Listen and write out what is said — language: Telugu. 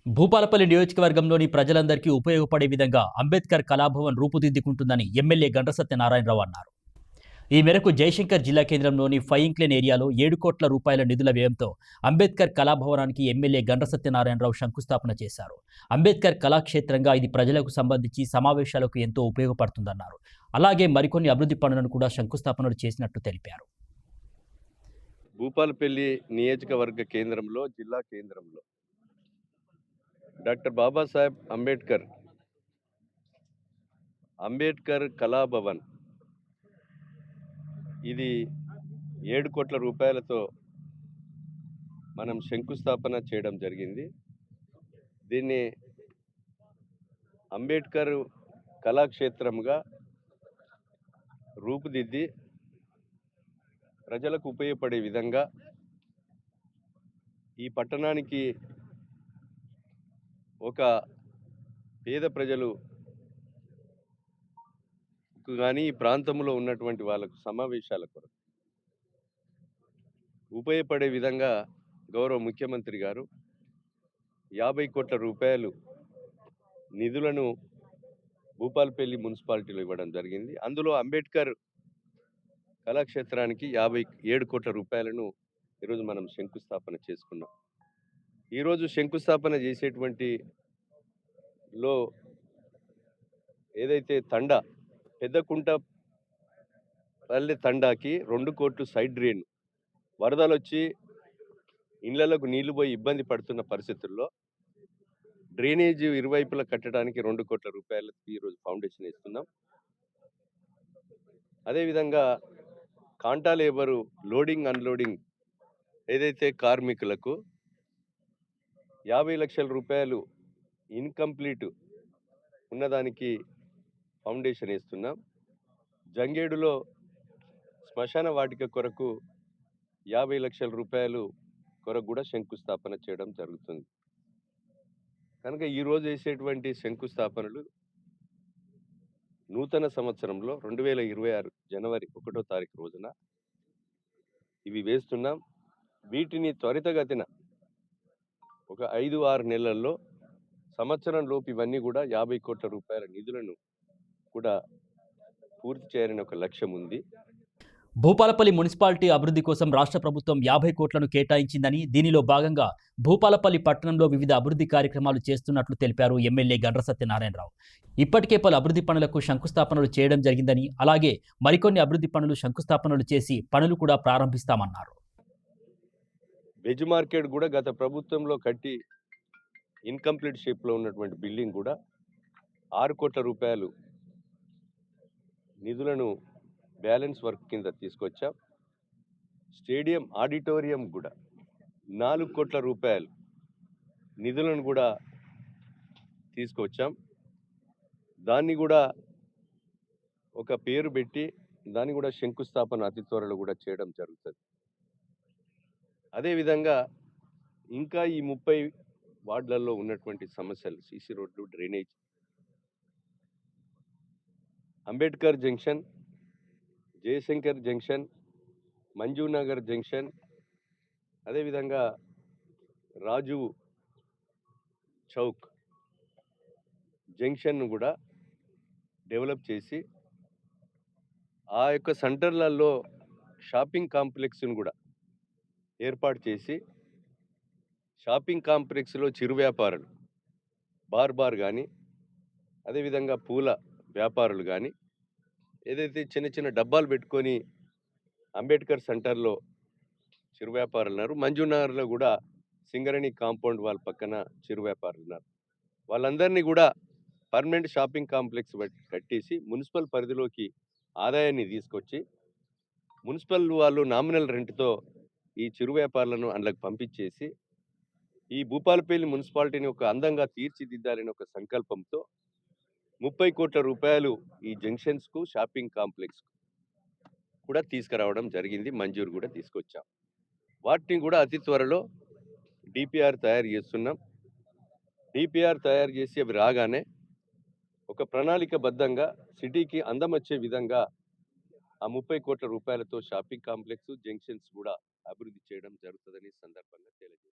భూపాలపల్లి నియోజకవర్గంలోని ప్రజలందరికీ ఉపయోగపడే విధంగా అంబేద్కర్ కళాభవన్ రూపుదిద్దుకుంటుందని ఎమ్మెల్యే గండ్ర సత్యనారాయణరావు అన్నారు. ఈ మేరకు జయశంకర్ జిల్లా కేంద్రంలోని ఫైయింక్లేన్ ఏరియాలో 7 కోట్ల రూపాయల నిధుల వ్యయంతో అంబేద్కర్ కళాభవనానికి ఎమ్మెల్యే గండ్ర సత్యనారాయణరావు శంకుస్థాపన చేశారు. అంబేద్కర్ కళాక్షేత్రంగా ఇది ప్రజలకు సంబంధించి సమావేశాలకు ఎంతో ఉపయోగపడుతుందన్నారు. అలాగే మరికొన్ని అభివృద్ధి పనులను కూడా శంకుస్థాపనలు చేసినట్టు తెలిపారు. భూపాలపల్లి నియోజకవర్గ కేంద్రంలో జిల్లా కేంద్రంలో డాక్టర్ బాబాసాహెబ్ అంబేద్కర్ కళాభవన్ ఇది 7 కోట్ల రూపాయలతో మనం శంకుస్థాపన చేయడం జరిగింది. దీన్ని అంబేద్కర్ కళాక్షేత్రంగా రూపుదిద్ది ప్రజలకు ఉపయోగపడే విధంగా ఈ పట్టణానికి ఒక పేద ప్రజలు కానీ ఈ ప్రాంతంలో ఉన్నటువంటి వాళ్ళకు సమావేశాల కొరకు ఉపయోగపడే విధంగా గౌరవ ముఖ్యమంత్రి గారు 50 కోట్ల రూపాయలు నిధులను భూపాలపల్లి మున్సిపాలిటీలో ఇవ్వడం జరిగింది. అందులో అంబేద్కర్ కళాక్షేత్రానికి 57 కోట్ల రూపాయలను ఈరోజు మనం శంకుస్థాపన చేసుకున్నాం. ఈరోజు శంకుస్థాపన చేసేటువంటి లో ఏదైతే పెద్దకుంట పల్లె తండాకి 2 కోట్లు సైడ్ డ్రైన్ వరదలు వచ్చి ఇళ్లలకు నీళ్లు పోయి ఇబ్బంది పడుతున్న పరిస్థితుల్లో డ్రైనేజ్ ఇరువైపులా కట్టడానికి 2 కోట్ల రూపాయలకి ఈరోజు ఫౌండేషన్ ఇస్తున్నాం. అదేవిధంగా కాంటా లేబరు లోడింగ్ అన్లోడింగ్ ఏదైతే కార్మికులకు 50 లక్షల రూపాయలు ఇన్కంప్లీట్ ఉన్నదానికి ఫౌండేషన్ ఇస్తున్నాం. జంగేడులో శ్మశాన వాటిక కొరకు 50 లక్షల రూపాయలు కొరకు కూడా శంకుస్థాపన చేయడం జరుగుతుంది. కనుక ఈరోజు వేసేటువంటి శంకుస్థాపనలు నూతన సంవత్సరంలో 2026 జనవరి 1వ తారీఖు రోజున ఇవి వేస్తున్నాం. వీటిని త్వరితగతిన ఒక 5-6 నెలల్లో సంవత్సరం లోపు ఇవన్నీ కూడా 50 కోట్ల రూపాయల నిధులను కూడా పూర్తి చేయాలని ఒక లక్ష్యం ఉంది. భూపాలపల్లి మున్సిపాలిటీ అభివృద్ధి కోసం రాష్ట్ర ప్రభుత్వం 50 కోట్లను కేటాయించిందని, దీనిలో భాగంగా భూపాలపల్లి పట్టణంలో వివిధ అభివృద్ధి కార్యక్రమాలు చేస్తున్నట్లు తెలిపారు ఎమ్మెల్యే గండ్ర సత్యనారాయణరావు. ఇప్పటికే పలు అభివృద్ధి పనులకు శంకుస్థాపనలు చేయడం జరిగిందని, అలాగే మరికొన్ని అభివృద్ధి పనులు శంకుస్థాపనలు చేసి పనులు కూడా ప్రారంభిస్తామన్నారు. వెజ్ మార్కెట్ కూడా గత ప్రభుత్వంలో కట్టి ఇన్కంప్లీట్ షేప్లో ఉన్నటువంటి బిల్డింగ్ కూడా 6 కోట్ల రూపాయలు నిధులను బ్యాలెన్స్ వర్క్ కింద తీసుకొచ్చాం. స్టేడియం ఆడిటోరియం కూడా 4 కోట్ల రూపాయలు నిధులను కూడా తీసుకొచ్చాం. దాన్ని కూడా ఒక పేరు పెట్టి దాన్ని కూడా శంకుస్థాపన అతి త్వరలో కూడా చేయడం జరుగుతుంది. అదేవిధంగా ఇంకా ఈ 30 వార్డులలో ఉన్నటువంటి సమస్యలు సీసీ రోడ్లు, drainage, Ambedkar junction, Jayashankar junction, Manjunagar junction, అదేవిధంగా రాజు చౌక్ జంక్షన్ను కూడా డెవలప్ చేసి ఆ యొక్క సెంటర్లలో షాపింగ్ కాంప్లెక్స్ను కూడా ఏర్పాటు చేసి షాపింగ్ కాంప్లెక్స్లో చిరు వ్యాపారులు బార్ కానీ అదేవిధంగా పూల వ్యాపారులు కానీ ఏదైతే చిన్న చిన్న డబ్బాలు పెట్టుకొని అంబేద్కర్ సెంటర్లో చిరు వ్యాపారులు ఉన్నారు, మంజునగర్లో కూడా సింగరణి కాంపౌండ్ వాళ్ళ పక్కన చిరు వ్యాపారులు ఉన్నారు. వాళ్ళందరినీ కూడా పర్మనెంట్ షాపింగ్ కాంప్లెక్స్ కట్టేసి మున్సిపల్ పరిధిలోకి ఆదాయాన్ని తీసుకొచ్చి మున్సిపల్ వాళ్ళు నామినల్ రెంట్తో ఈ చిరు వ్యాపారులను అందులోకి పంపించేసి ఈ భూపాలపల్లి మున్సిపాలిటీని ఒక అందంగా తీర్చిదిద్దాలని ఒక సంకల్పంతో 30 కోట్ల రూపాయలు ఈ జంక్షన్స్కు, షాపింగ్ కాంప్లెక్స్కు కూడా తీసుకురావడం జరిగింది. మంజూరు కూడా తీసుకొచ్చాం. వాటిని కూడా అతి త్వరలో డిపిఆర్ తయారు చేస్తున్నాం. డిపిఆర్ తయారు చేసి అవి రాగానే ఒక ప్రణాళికబద్ధంగా సిటీకి అందం వచ్చే విధంగా ఆ 30 కోట్ల రూపాయలతో షాపింగ్ కాంప్లెక్స్, జంక్షన్స్ కూడా అభివృద్ధి చేయడం జరుగుతుందని సందర్భంగా తెలియజేస్తున్నాం.